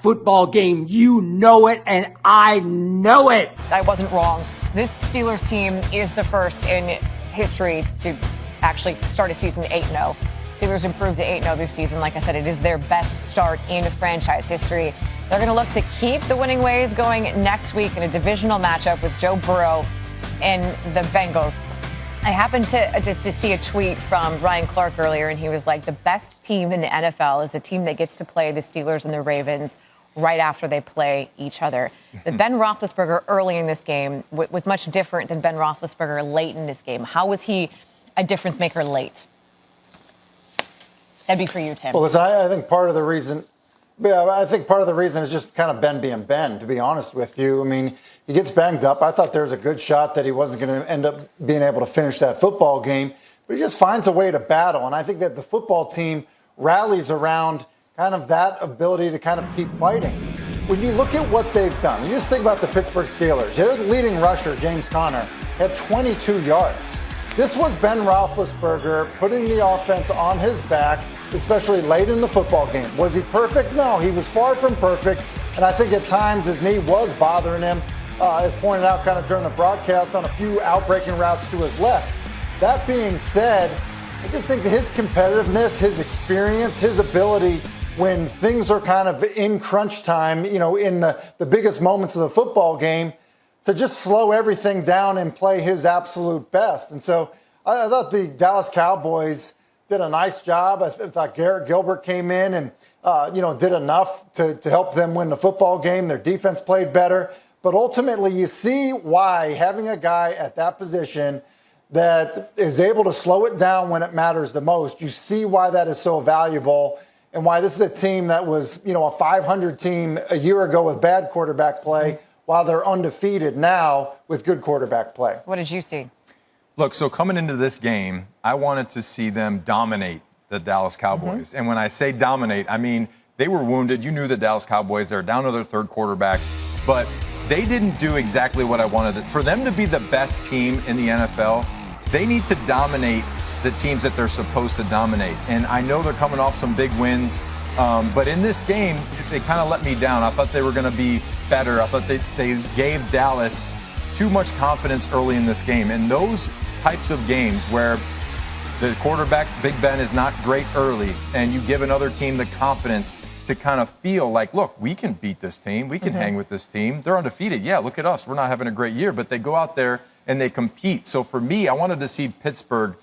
football game. You know it, and I know it. I wasn't wrong. This Steelers team is the first in history to actually start a season 8-0. Steelers improved to 8-0 this season. Like I said, it is their best start in franchise history. They're going to look to keep the winning ways going next week in a divisional matchup with Joe Burrow and the Bengals. I happened to see a tweet from Ryan Clark earlier, and he was like, the best team in the NFL is a team that gets to play the Steelers and the Ravens right after they play each other. But Ben Roethlisberger early in this game was much different than Ben Roethlisberger late in this game. How was he a difference maker late? That'd be for you, Tim. Well, listen, I think part of the reason is just kind of Ben being Ben, to be honest with you. I mean, he gets banged up. I thought there was a good shot that he wasn't going to end up being able to finish that football game, but he just finds a way to battle. And I think that the football team rallies around kind of that ability to kind of keep fighting. When you look at what they've done, you just think about the Pittsburgh Steelers. Their leading rusher, James Conner, had 22 yards. This was Ben Roethlisberger putting the offense on his back, especially late in the football game. Was he perfect? No, he was far from perfect. And I think at times his knee was bothering him, as pointed out kind of during the broadcast, on a few outbreaking routes to his left. That being said, I just think that his competitiveness, his experience, his ability when things are kind of in crunch time, in the biggest moments of the football game, to just slow everything down and play his absolute best. And so I thought the Dallas Cowboys did a nice job. I thought Garrett Gilbert came in and, did enough to help them win the football game. Their defense played better. But ultimately, you see why having a guy at that position that is able to slow it down when it matters the most, you see why that is so valuable and why this is a team that was, a 500 team a year ago with bad quarterback play, while they're undefeated now with good quarterback play. What did you see? Look, so coming into this game, I wanted to see them dominate the Dallas Cowboys. And when I say dominate, I mean they were wounded. You knew the Dallas Cowboys, they're down to their third quarterback. But they didn't do exactly what I wanted. For them to be the best team in the NFL, they need to dominate the teams that they're supposed to dominate. And I know they're coming off some big wins. But in this game, they kind of let me down. I thought they were going to be better. I thought they gave Dallas too much confidence early in this game. And those types of games where the quarterback, Big Ben, is not great early, and you give another team the confidence to kind of feel like, look, we can beat this team. We can hang with this team. They're undefeated. Yeah, look at us. We're not having a great year. But they go out there and they compete. So for me, I wanted to see Pittsburgh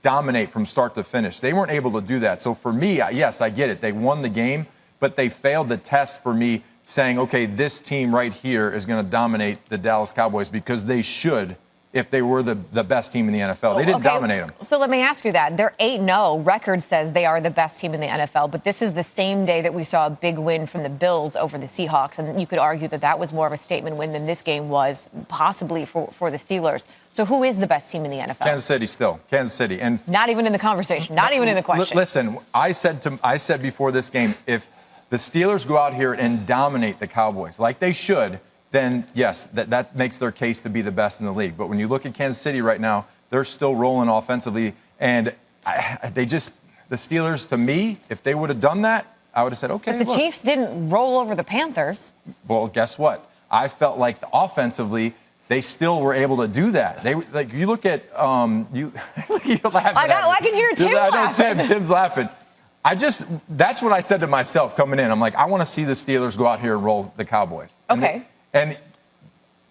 dominate from start to finish. They weren't able to do that. So for me, yes, I get it. They won the game, but they failed the test for me, saying, okay, this team right here is going to dominate the Dallas Cowboys, because they should if they were the best team in the NFL. They didn't dominate them. So let me ask you that. Their 8-0 record says they are the best team in the NFL, but this is the same day that we saw a big win from the Bills over the Seahawks, and you could argue that that was more of a statement win than this game was, possibly for the Steelers. So who is the best team in the NFL? Kansas City still. Kansas City. And not even in the conversation, not even in the question. Listen, I said before this game, if the Steelers go out here and dominate the Cowboys like they should, then yes, that makes their case to be the best in the league. But when you look at Kansas City right now, they're still rolling offensively. And the Steelers, to me, if they would have done that, I would have said, okay. But the Chiefs didn't roll over the Panthers. Well, guess what? I felt like offensively, they still were able to do that. You look at you're laughing. I can hear Tim laughing. I know Tim's laughing. That's what I said to myself coming in. I'm like, I want to see the Steelers go out here and roll the Cowboys. Okay. And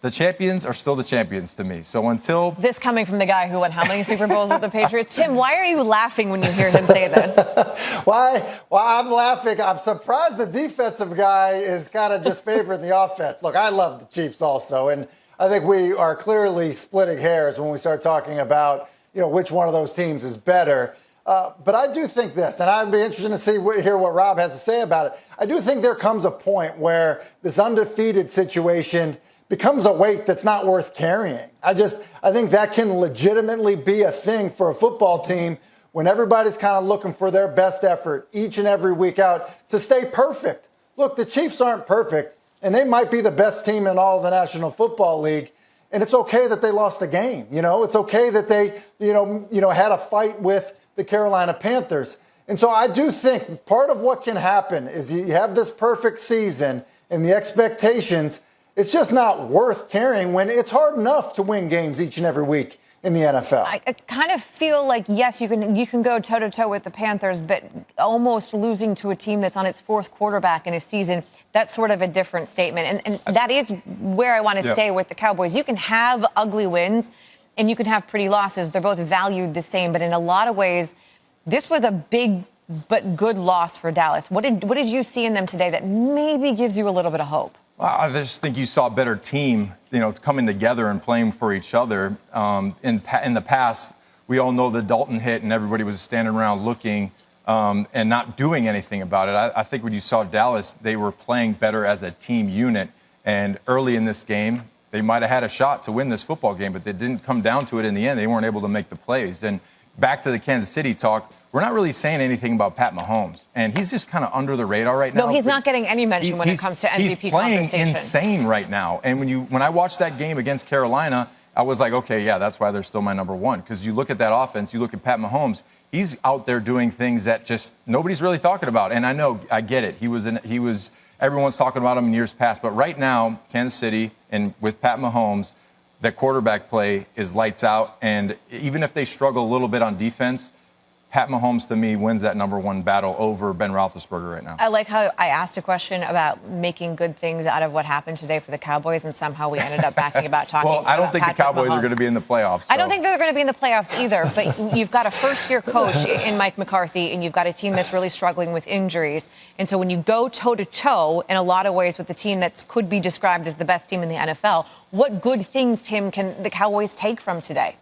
the champions are still the champions to me. So until this coming from the guy who won how many Super Bowls with the Patriots? Tim, why are you laughing when you hear him say this? Why I'm laughing? I'm surprised the defensive guy is kind of just favoring the offense. Look, I love the Chiefs also, and I think we are clearly splitting hairs when we start talking about which one of those teams is better. But I do think this, and I'd be interested to hear what Rob has to say about it. I do think there comes a point where this undefeated situation becomes a weight that's not worth carrying. I think that can legitimately be a thing for a football team when everybody's kind of looking for their best effort each and every week out to stay perfect. Look, the Chiefs aren't perfect, and they might be the best team in all of the National Football League. And it's okay that they lost a game. It's okay that they, had a fight with the Carolina Panthers. And so I do think part of what can happen is you have this perfect season and the expectations, it's just not worth carrying when it's hard enough to win games each and every week in the NFL. I kind of feel like, yes, you can go toe-to-toe with the Panthers, but almost losing to a team that's on its fourth quarterback in a season, that's sort of a different statement. And that is where I want to stay with the Cowboys. You can have ugly wins and you can have pretty losses. They're both valued the same, but in a lot of ways, this was a big but good loss for Dallas. What did you see in them today that maybe gives you a little bit of hope? I just think you saw a better team, coming together and playing for each other. In the past, we all know the Dalton hit and everybody was standing around looking and not doing anything about it. I think when you saw Dallas, they were playing better as a team unit. And early in this game, they might have had a shot to win this football game, but they didn't come down to it in the end. They weren't able to make the plays. And back to the Kansas City talk, we're not really saying anything about Pat Mahomes, and he's just kind of under the radar right now. No, he's not getting any mention when it comes to MVP conversation. He's playing insane right now. And when I watched that game against Carolina, I was like, okay, yeah, that's why they're still my number one. Because you look at that offense, you look at Pat Mahomes, he's out there doing things that just nobody's really talking about. And I get it. He was everyone's talking about him in years past, but right now, Kansas City and with Pat Mahomes, that quarterback play is lights out. And even if they struggle a little bit on defense, Pat Mahomes, to me, wins that number one battle over Ben Roethlisberger right now. I like how I asked a question about making good things out of what happened today for the Cowboys, and somehow we ended up talking about well, I don't think Patrick the Cowboys Mahomes are going to be in the playoffs. So. I don't think they're going to be in the playoffs either, but you've got a first-year coach in Mike McCarthy, and you've got a team that's really struggling with injuries. And so when you go toe-to-toe in a lot of ways with the team that could be described as the best team in the NFL, what good things, Tim, can the Cowboys take from today?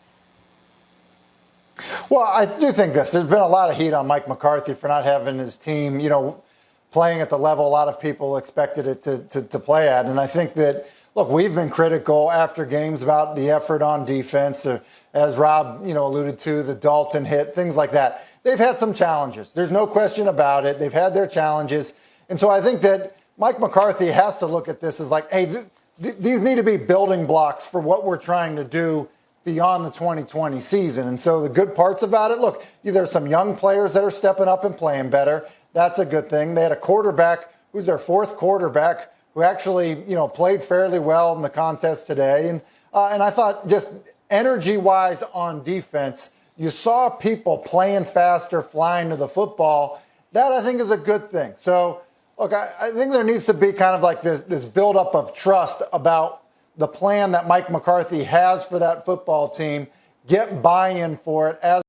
Well, I do think this. There's been a lot of heat on Mike McCarthy for not having his team, playing at the level a lot of people expected it to play at. And I think that, look, we've been critical after games about the effort on defense, as Rob, alluded to, the Dalton hit, things like that. They've had some challenges. There's no question about it. They've had their challenges. And so I think that Mike McCarthy has to look at this as like, hey, these need to be building blocks for what we're trying to do beyond the 2020 season. And so the good parts about it, look, there's some young players that are stepping up and playing better. That's a good thing. They had a quarterback who's their fourth quarterback who actually, played fairly well in the contest today. And I thought just energy-wise on defense, you saw people playing faster, flying to the football. That, I think, is a good thing. So, look, I think there needs to be kind of like this buildup of trust about the plan that Mike McCarthy has for that football team, get buy-in for it as